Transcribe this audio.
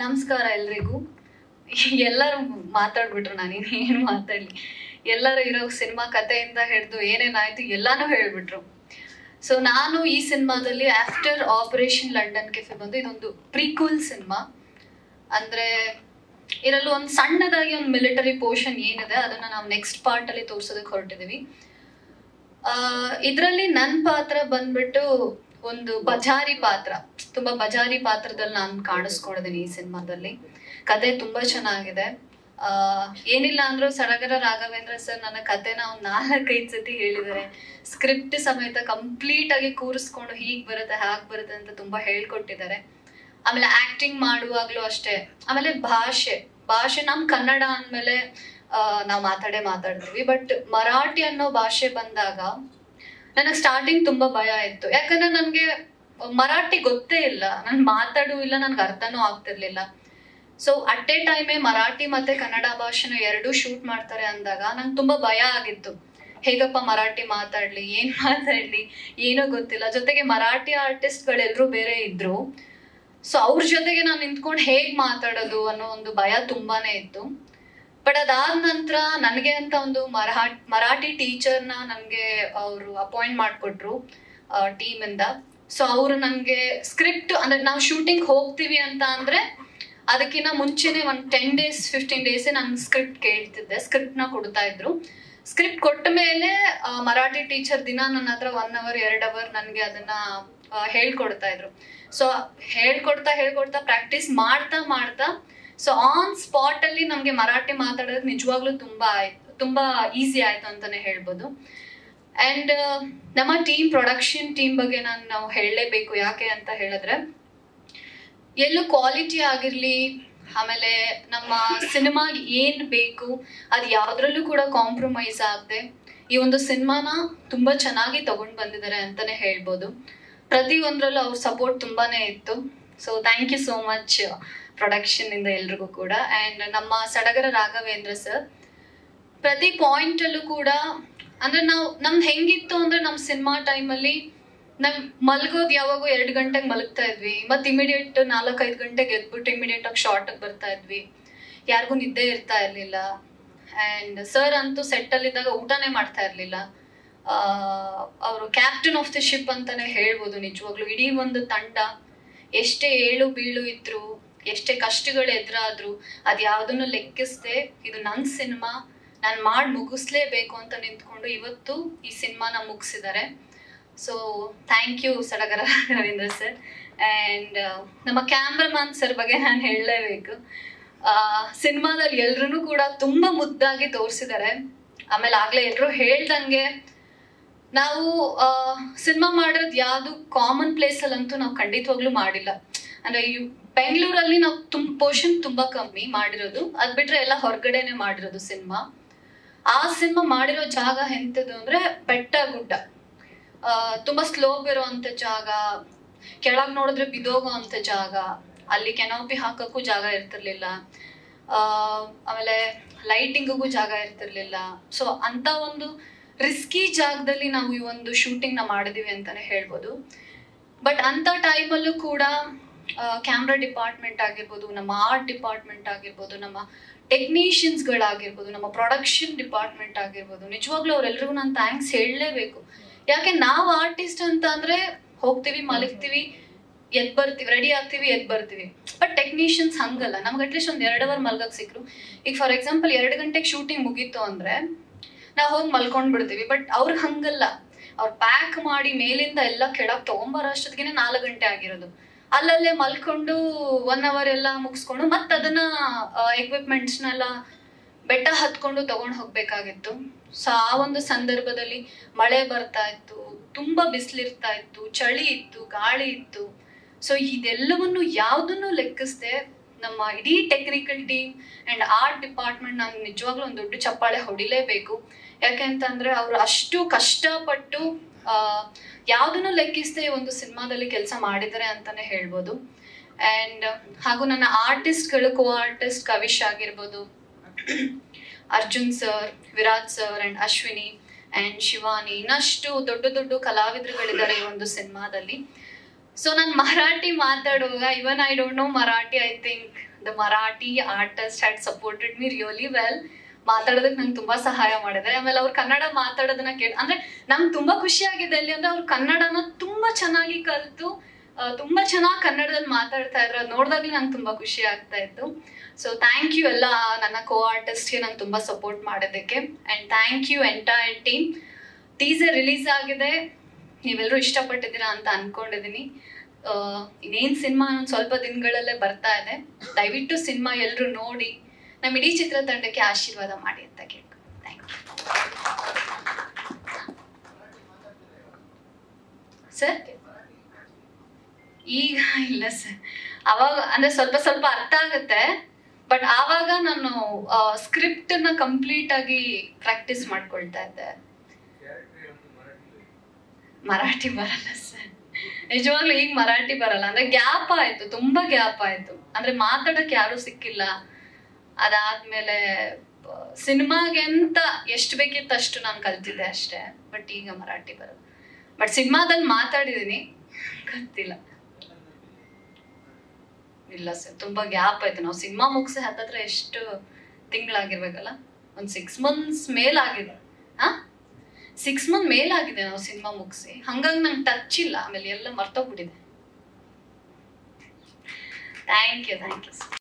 ನಮಸ್ಕಾರ ಎಲ್ರಿಗೂ. ಎಲ್ಲರೂ ಮಾತಾಡ್ಬಿಟ್ರು, ನಾನೇನು ಮಾತಾಡ್ಲಿ. ಎಲ್ಲರೂ ಇರೋ ಸಿನಿಮಾ ಕಥೆಯಿಂದ ಹಿಡಿದು ಏನೇನಾಯ್ತು ಎಲ್ಲಾನು ಹೇಳ್ಬಿಟ್ರು. ಸೊ ನಾನು ಈ ಸಿನಿಮಾದಲ್ಲಿ ಆಫ್ಟರ್ ಆಪರೇಷನ್ ಲಂಡನ್ ಕೆಫೆ ಬಂದು ಇದೊಂದು ಪ್ರೀಕ್ವಲ್ ಸಿನಿಮಾ. ಅಂದ್ರೆ ಇದರಲ್ಲಿ ಒಂದು ಸಣ್ಣದಾಗಿ ಒಂದು ಮಿಲಿಟರಿ ಪೋರ್ಷನ್ ಏನಿದೆ ಅದನ್ನ ನಾವು ನೆಕ್ಸ್ಟ್ ಪಾರ್ಟ್ ಅಲ್ಲಿ ತೋರ್ಸೋದಕ್ಕೆ ಹೊರಟಿದೀವಿ. ಇದರಲ್ಲಿ ನನ್ನ ಪಾತ್ರ ಬಂದ್ಬಿಟ್ಟು ಒಂದು ಬಜಾರಿ ಪಾತ್ರ, ತುಂಬಾ ಬಜಾರಿ ಪಾತ್ರದಲ್ಲಿ ನಾನು ಕಾಣಿಸ್ಕೊಂಡಿದ್ದೀನಿ ಈ ಸಿನಿಮಾದಲ್ಲಿ. ಕತೆ ತುಂಬಾ ಚೆನ್ನಾಗಿದೆ. ಏನಿಲ್ಲ ಅಂದ್ರೂ ಸಡಗರ ರಾಘವೇಂದ್ರ ಸರ್ ನನ್ನ ಕತೆನ ಒಂದ್ 4-5 ಸತಿ ಹೇಳಿದ್ದಾರೆ. ಸ್ಕ್ರಿಪ್ಟ್ ಸಮೇತ ಕಂಪ್ಲೀಟ್ ಆಗಿ ಕೂರಿಸ್ಕೊಂಡು ಹೀಗ್ ಬರುತ್ತೆ ಹಾಗ್ ಬರುತ್ತೆ ಅಂತ ತುಂಬಾ ಹೇಳ್ಕೊಟ್ಟಿದ್ದಾರೆ. ಆಮೇಲೆ ಆಕ್ಟಿಂಗ್ ಮಾಡುವಾಗ್ಲೂ ಅಷ್ಟೇ. ಆಮೇಲೆ ಭಾಷೆ ನಮ್ ಕನ್ನಡ ಅಂದ್ಮೇಲೆ ನಾವು ಮಾತಾಡ್ತೀವಿ. ಬಟ್ ಮರಾಠಿ ಅನ್ನೋ ಭಾಷೆ ಬಂದಾಗ ನನಗೆ ಸ್ಟಾರ್ಟಿಂಗ್ ತುಂಬಾ ಭಯ ಇತ್ತು. ಯಾಕಂದ್ರೆ ನನ್ಗೆ ಮರಾಠಿ ಗೊತ್ತೇ ಇಲ್ಲ, ನನ್ ಮಾತಾಡೂ ಇಲ್ಲ, ನನ್ಗೆ ಅರ್ಥನೂ ಆಗ್ತಿರ್ಲಿಲ್ಲ. ಸೊ ಅಟ್ ಎ ಟೈಮೇ ಮರಾಠಿ ಮತ್ತೆ ಕನ್ನಡ ಭಾಷೆನ ಎರಡೂ ಶೂಟ್ ಮಾಡ್ತಾರೆ ಅಂದಾಗ ನಂಗೆ ತುಂಬಾ ಭಯ ಆಗಿತ್ತು. ಹೇಗಪ್ಪ ಮರಾಠಿ ಮಾತಾಡ್ಲಿ, ಏನ್ ಮಾತಾಡ್ಲಿ ಏನೋ ಗೊತ್ತಿಲ್ಲ. ಜೊತೆಗೆ ಮರಾಠಿ ಆರ್ಟಿಸ್ಟ್ ಗಳೆಲ್ಲರೂ ಬೇರೆ ಇದ್ರು. ಸೊ ಅವ್ರ ಜೊತೆಗೆ ನಾನು ನಿಂತ್ಕೊಂಡು ಹೇಗ್ ಮಾತಾಡೋದು ಅನ್ನೋ ಒಂದು ಭಯ ತುಂಬಾನೇ ಇತ್ತು. ಬಟ್ ಅದಾದ ನಂತರ ನನಗೆ ಅಂತ ಒಂದು ಮರಾಠಿ ಟೀಚರ್ನ ನನಗೆ ಅವರು ಅಪಾಯಿಂಟ್ ಮಾಡಿಕೊಟ್ರು ಟೀಮ್ ಇಂದ. ಸೊ ಅವರು ನನಗೆ ಸ್ಕ್ರಿಪ್ಟ್ ಅಂದ್ರೆ ನಾವು ಶೂಟಿಂಗ್ ಹೋಗ್ತೀವಿ ಅಂತ ಅಂದ್ರೆ ಅದಕ್ಕಿಂತ ಮುಂಚೆನೆ ಒಂದು 10 days 15 days ನಾನು ಸ್ಕ್ರಿಪ್ಟ್ ಕೇಳ್ತಿದ್ದೆ. ಸ್ಕ್ರಿಪ್ಟ್ ನ ಕೊಡ್ತಾ ಇದ್ರು. ಸ್ಕ್ರಿಪ್ಟ್ ಕೊಟ್ಟ ಮೇಲೆ ಮರಾಠಿ ಟೀಚರ್ ದಿನ ನನ್ನ ಹತ್ರ 1 hour 2 hour ನನಗೆ ಅದನ್ನ ಹೇಳ್ಕೊಡ್ತಾ ಇದ್ರು. ಸೊ ಹೇಳ್ಕೊಡ್ತಾ ಪ್ರಾಕ್ಟೀಸ್ ಮಾಡ್ತಾ ಸೊ ಆನ್ ಸ್ಪಾಟ್ ಅಲ್ಲಿ ನಮ್ಗೆ ಮರಾಠಿ ಮಾತಾಡೋದು ನಿಜವಾಗ್ಲೂ ತುಂಬಾ ಈಸಿ ಆಯ್ತು ಅಂತಾನೆ ಹೇಳ್ಬೋದು. ಅಂಡ್ ನಮ್ಮ ಪ್ರೊಡಕ್ಷನ್ ಟೀಮ್ ಬಗ್ಗೆ ನಾವು ಹೇಳಲೇಬೇಕು. ಯಾಕೆ ಅಂತ ಹೇಳಿದ್ರೆ ಎಲ್ಲೂ ಕ್ವಾಲಿಟಿ ಆಗಿರ್ಲಿ, ಆಮೇಲೆ ನಮ್ಮ ಸಿನಿಮಾಗೆ ಏನ್ ಬೇಕು ಅದು ಯಾವ್ದ್ರಲ್ಲೂ ಕೂಡ ಕಾಂಪ್ರಮೈಸ್ ಆಗದೆ ಈ ಒಂದು ಸಿನಿಮಾನ ತುಂಬಾ ಚೆನ್ನಾಗಿ ತಗೊಂಡ್ ಬಂದಿದ್ದಾರೆ ಅಂತಾನೆ ಹೇಳ್ಬೋದು. ಪ್ರತಿಯೊಂದ್ರಲ್ಲೂ ಅವ್ರ ಸಪೋರ್ಟ್ ತುಂಬಾನೇ ಇತ್ತು. So thank you so much production ಇಂದ ಎಲ್ರಿಗೂ ಕೂಡ. ಅಂಡ್ ನಮ್ಮ ಸಡಗರ ರಾಘವೇಂದ್ರ ಸರ್ ಪ್ರತಿ ಪಾಯಿಂಟ್ ಅಲ್ಲೂ ಕೂಡ ಅಂದ್ರೆ ನಮ್ದು ಹೆಂಗಿತ್ತು ಅಂದ್ರೆ ನಮ್ ಸಿನಿಮಾ ಟೈಮಲ್ಲಿ ನಾವ್ ಮಲ್ಗೋದ್ ಯಾವಾಗೂ 2 ಗಂಟೆಗೆ ಮಲಗ್ತಾ ಇದ್ವಿ. ಮತ್ತೆ ಇಮಿಡಿಯೇಟ್ 4-5 ಗಂಟೆಗೆ ಎದ್ಬಿಟ್ಟು ಇಮಿಡಿಯೇಟ್ ಆಗಿ ಶಾರ್ಟ್ ಬರ್ತಾ ಇದ್ವಿ. ಯಾರಿಗೂ ನಿದ್ದೆ ಇರ್ತಾ ಇರ್ಲಿಲ್ಲ. ಅಂಡ್ ಸರ್ ಅಂತೂ ಸೆಟ್ ಅಲ್ಲಿ ಇದ್ದಾಗ ಊಟನೇ ಮಾಡ್ತಾ ಇರ್ಲಿಲ್ಲ. ಅವರು ಕ್ಯಾಪ್ಟನ್ ಆಫ್ ದಿ ಶಿಪ್ ಅಂತಾನೆ ಹೇಳ್ಬೋದು. ನಿಜವಾಗ್ಲು ಇಡೀ ಒಂದು ತಂಡ ಎಷ್ಟೇ ಏಳು ಬೀಳು ಇದ್ರು, ಎಷ್ಟೇ ಕಷ್ಟಗಳು ಎದುರಾದ್ರು ಅದ್ ಯಾವ್ದನ್ನು ಲೆಕ್ಕಿಸ್ದೆ ಇದು ನನ್ ಸಿನಿಮಾ, ನಾನ್ ಮುಗಿಸ್ಲೇಬೇಕು ಅಂತ ನಿಂತ್ಕೊಂಡು ಇವತ್ತು ಈ ಸಿನಿಮಾನ ಮುಗಿಸಿದ್ದಾರೆ. ಸೊ ಥ್ಯಾಂಕ್ ಯು ಸಡಗರ ರವೀಂದ್ರ ಸರ್. ಅಂಡ್ ನಮ್ಮ ಕ್ಯಾಮ್ರಾಮನ್ ಸರ್ ಬಗ್ಗೆ ನಾನು ಹೇಳಲೇಬೇಕು. ಸಿನಿಮಾದಲ್ಲಿ ಎಲ್ರೂ ಕೂಡ ತುಂಬಾ ಮುದ್ದಾಗಿ ತೋರಿಸಿದ್ದಾರೆ. ಆಮೇಲೆ ಆಗ್ಲೇ ಎಲ್ರು ಹೇಳ್ದಂಗೆ ನಾವು ಸಿನಿಮಾ ಮಾಡಿರೋದು ಯಾವ್ದು ಕಾಮನ್ ಪ್ಲೇಸ್ ಅಲ್ಲಂತೂ ನಾವು ಖಂಡಿತವಾಗ್ಲೂ ಮಾಡಿಲ್ಲ. ಅಂದ್ರೆ ಬೆಂಗಳೂರಲ್ಲಿ ನಾವು ಪೋರ್ಷನ್ ತುಂಬಾ ಕಮ್ಮಿ ಮಾಡಿರೋದು. ಅದ್ ಬಿಟ್ರೆ ಎಲ್ಲ ಹೊರಗಡೆನೆ ಮಾಡಿರೋದು ಸಿನಿಮಾ. ಆ ಸಿನಿಮಾ ಮಾಡಿರೋ ಜಾಗ ಎಂತದ್ದು ಅಂದ್ರೆ ಬೆಟ್ಟ ಗುಡ್ಡ, ತುಂಬಾ ಸ್ಲೋಪ್ ಇರುವಂತ ಜಾಗ, ಕೆಳಗ್ ನೋಡಿದ್ರೆ ಬಿದೋಗೋ ಅಂತ ಜಾಗ, ಅಲ್ಲಿ ಕೆನೋಪಿ ಹಾಕಕ್ಕೂ ಜಾಗ ಇರ್ತಿರ್ಲಿಲ್ಲ, ಆಮೇಲೆ ಲೈಟಿಂಗಿಗೂ ಜಾಗ ಇರ್ತಿರ್ಲಿಲ್ಲ. ಸೊ ಅಂತ ಒಂದು ರಿಸ್ಕಿ ಜಾಗದಲ್ಲಿ ನಾವು ಈ ಒಂದು ಶೂಟಿಂಗ್ ನ ಮಾಡಿದೀವಿ ಅಂತಾನೆ ಹೇಳ್ಬೋದು. ಬಟ್ ಅಂತ ಟೈಮಲ್ಲೂ ಕೂಡ ಕ್ಯಾಮ್ರಾ ಡಿಪಾರ್ಟ್ಮೆಂಟ್ ಆಗಿರ್ಬೋದು, ನಮ್ಮ ಆರ್ಟ್ ಡಿಪಾರ್ಟ್ಮೆಂಟ್ ಆಗಿರ್ಬೋದು, ನಮ್ಮ ಟೆಕ್ನಿಷಿಯನ್ಸ್ ಗಳಾಗಿರ್ಬೋದು, ನಮ್ಮ ಪ್ರೊಡಕ್ಷನ್ ಡಿಪಾರ್ಟ್ಮೆಂಟ್ ಆಗಿರ್ಬೋದು, ನಿಜವಾಗ್ಲೂ ಅವ್ರೆಲ್ರಿಗೂ ನಾನು ಥ್ಯಾಂಕ್ಸ್ ಹೇಳಲೇಬೇಕು. ಯಾಕೆ ನಾವು ಆರ್ಟಿಸ್ಟ್ ಅಂತ ಅಂದ್ರೆ ಹೋಗ್ತೀವಿ, ಮಲಗ್ತೀವಿ, ಎದ್ ಬರ್ತೀವಿ, ರೆಡಿ ಆಗ್ತೀವಿ, ಎದ್ ಬರ್ತೀವಿ. ಬಟ್ ಟೆಕ್ನಿಷಿಯನ್ಸ್ ಹಂಗಲ್ಲ. ನಮ್ಗೆ ಅಟ್ಲೀಸ್ಟ್ ಒಂದ್ 2 hour ಮಲ್ಗಕ್ ಸಿಕ್ರು. ಈಗ ಫಾರ್ ಎಕ್ಸಾಂಪಲ್ 2 ಗಂಟೆಗೆ ಶೂಟಿಂಗ್ ಮುಗೀತು ಅಂದ್ರೆ ನಾವ್ ಹೋಗಿ ಮಲ್ಕೊಂಡ್ ಬಿಡ್ತೀವಿ. ಬಟ್ ಅವ್ರಿಗೆ ಹಂಗಲ್ಲ. ಅವ್ರು ಪ್ಯಾಕ್ ಮಾಡಿ ಮೇಲಿಂದ ಎಲ್ಲ ಕೆಳಗ್ ತಗೊಂಬರೋ ಅಷ್ಟೊತ್ತಿಗೆ 4 ಗಂಟೆ ಆಗಿರೋದು. ಅಲ್ಲಲ್ಲೇ ಮಲ್ಕೊಂಡು 1 hour ಎಲ್ಲ ಮುಗಿಸ್ಕೊಂಡು ಮತ್ತೆ ಅದನ್ನ ಎಕ್ವಿಪ್ಮೆಂಟ್ಸ್ನೆಲ್ಲ ಬೆಟ್ಟ ಹತ್ಕೊಂಡು ತಗೊಂಡ್ ಹೋಗ್ಬೇಕಾಗಿತ್ತು. ಸೊ ಆ ಒಂದು ಸಂದರ್ಭದಲ್ಲಿ ಮಳೆ ಬರ್ತಾ ಇತ್ತು, ತುಂಬಾ ಬಿಸಿಲಿರ್ತಾ ಇತ್ತು, ಚಳಿ ಇತ್ತು, ಗಾಳಿ ಇತ್ತು. ಸೊ ಇದೆಲ್ಲವನ್ನು ಯಾವ್ದನ್ನು ಲೆಕ್ಕಿಸ್ದೆ ನಮ್ಮ ಇಡೀ technical team and art department ನಾನು ನಿಜವಾಗ್ಲೂ ಒಂದು ದೊಡ್ಡ ಚಪ್ಪಾಳೆ ಹೊಡಿಲೇಬೇಕು. ಯಾಕೆಂತಂದ್ರೆ ಅವ್ರು ಅಷ್ಟು ಕಷ್ಟಪಟ್ಟು ಯಾವ್ದನ್ನು ಲೆಕ್ಕಿಸದೆ ಒಂದು ಸಿನಿಮಾದಲ್ಲಿ ಕೆಲಸ ಮಾಡಿದ್ದಾರೆ ಅಂತಾನೆ ಹೇಳ್ಬೋದು. ಅಂಡ್ ಹಾಗೂ ನನ್ನ ಆರ್ಟಿಸ್ಟ್ಗಳು, ಕೋ ಆರ್ಟಿಸ್ಟ್ ಕವಿಶ್ ಆಗಿರ್ಬೋದು, Arjun sir, Viraj sir and Ashwini and Shivani, ಇನ್ನಷ್ಟು ದೊಡ್ಡ ಕಲಾವಿದರುಗಳಿದ್ದಾರೆ ಈ ಒಂದು ಸಿನಿಮಾದಲ್ಲಿ. ಸೊ ನಾನು ಮರಾಠಿ ಮಾತಾಡುವಾಗ even I don't know Marathi, I think the Marathi artist had supported me really well. ಮಾತಾಡೋದಕ್ಕೆ ನಂಗೆ ತುಂಬಾ ಸಹಾಯ ಮಾಡಿದ್ದಾರೆ. ಆಮೇಲೆ ಅವ್ರು ಕನ್ನಡ ಮಾತಾಡೋದನ್ನ ಅಂದ್ರೆ ನಂಗೆ ತುಂಬಾ ಖುಷಿ ಆಗಿದೆ ಅಲ್ಲಿ ಅಂದ್ರೆ ಅವ್ರು ಕನ್ನಡನ ತುಂಬಾ ಚೆನ್ನಾಗಿ ಕಲಿತು ತುಂಬಾ ಚೆನ್ನಾಗಿ ಕನ್ನಡದಲ್ಲಿ ಮಾತಾಡ್ತಾ ಇದ್ರು. ಅದು ನೋಡಿದಾಗ್ಲೇ ನಂಗೆ ತುಂಬಾ ಖುಷಿ ಆಗ್ತಾ ಇತ್ತು. ಸೊ ಥ್ಯಾಂಕ್ ಯು ಎಲ್ಲ ನನ್ನ ಕೋ ಆರ್ಟಿಸ್ಟ್ಗೆ ನಂಗೆ ತುಂಬಾ ಸಪೋರ್ಟ್ ಮಾಡೋದಕ್ಕೆ. And thank you entire team. Teaser release ಆಗಿದೆ, ನೀವೆಲ್ಲರೂ ಇಷ್ಟಪಟ್ಟಿದ್ದೀರಾ ಅಂತ ಅನ್ಕೊಂಡಿದೀನಿ. ಇನ್ನೇನ್ ಸಿನಿಮಾ ಒಂದು ಸ್ವಲ್ಪ ದಿನಗಳಲ್ಲೇ ಬರ್ತಾ ಇದೆ. ದಯವಿಟ್ಟು ಸಿನಿಮಾ ಎಲ್ಲರೂ ನೋಡಿ ನಮ್ಮ ಇಡೀ ಚಿತ್ರತಂಡಕ್ಕೆ ಆಶೀರ್ವಾದ ಮಾಡಿ ಅಂತ ಕೇಳ್ಕೊಂಡು ಥ್ಯಾಂಕ್ ಯು ಸರ್. ಈಗ ಇಲ್ಲ ಸರ್, ಅವಾಗ ಅಂದ್ರೆ ಸ್ವಲ್ಪ ಸ್ವಲ್ಪ ಅರ್ಥ ಆಗುತ್ತೆ, ಬಟ್ ಆವಾಗ ನಾನು ಸ್ಕ್ರಿಪ್ಟ್ ನ ಕಂಪ್ಲೀಟ್ ಆಗಿ ಪ್ರಾಕ್ಟೀಸ್ ಮಾಡ್ಕೊಳ್ತಾ ಇದ್ದೆ. ಮರಾಠಿ ಬರಲ್ಲ ಸರ್, ನಿಜವಾಗ್ಲೂ ಈಗ ಮರಾಠಿ ಬರಲ್ಲ. ಅಂದ್ರೆ ಗ್ಯಾಪ್ ಆಯ್ತು, ತುಂಬಾ ಗ್ಯಾಪ್ ಆಯ್ತು. ಅಂದ್ರೆ ಮಾತಾಡಕ್ ಯಾರು ಸಿಕ್ಕಿಲ್ಲ. ಅದಾದ್ಮೇಲೆ ಸಿನಿಮಾಗೆ ಅಂತ ಎಷ್ಟು ಬೇಕಿತ್ತು ಅಷ್ಟು ನಾನು ಕಲ್ತಿದ್ದೆ ಅಷ್ಟೇ. ಬಟ್ ಈಗ ಮರಾಠಿ ಬರಲ್ಲ. ಬಟ್ ಸಿನಿಮಾದಲ್ಲಿ ಮಾತಾಡಿದೀನಿ, ಗೊತ್ತಿಲ್ಲ. ಇಲ್ಲ ಸರ್, ತುಂಬಾ ಗ್ಯಾಪ್ ಆಯ್ತು. ನಾವು ಸಿನಿಮಾ ಮುಗಿಸಿ ಹತ್ತತ್ರ ಎಷ್ಟು ತಿಂಗಳಾಗಿರ್ಬೇಕಲ್ಲ, ಒಂದು 6 months ಮೇಲಾಗಿದೆ. 6 months ಮೇಲಾಗಿದೆ ನಾವು ಸಿನಿಮಾ ಮುಗಿಸಿ. ಹಂಗಾಗಿ ನಂಗೆ ಟಚ್ ಇಲ್ಲ. ಆಮೇಲೆ ಎಲ್ಲ ಮರ್ತೋಗ್ಬಿಟ್ಟಿದೆ. Thank you sir.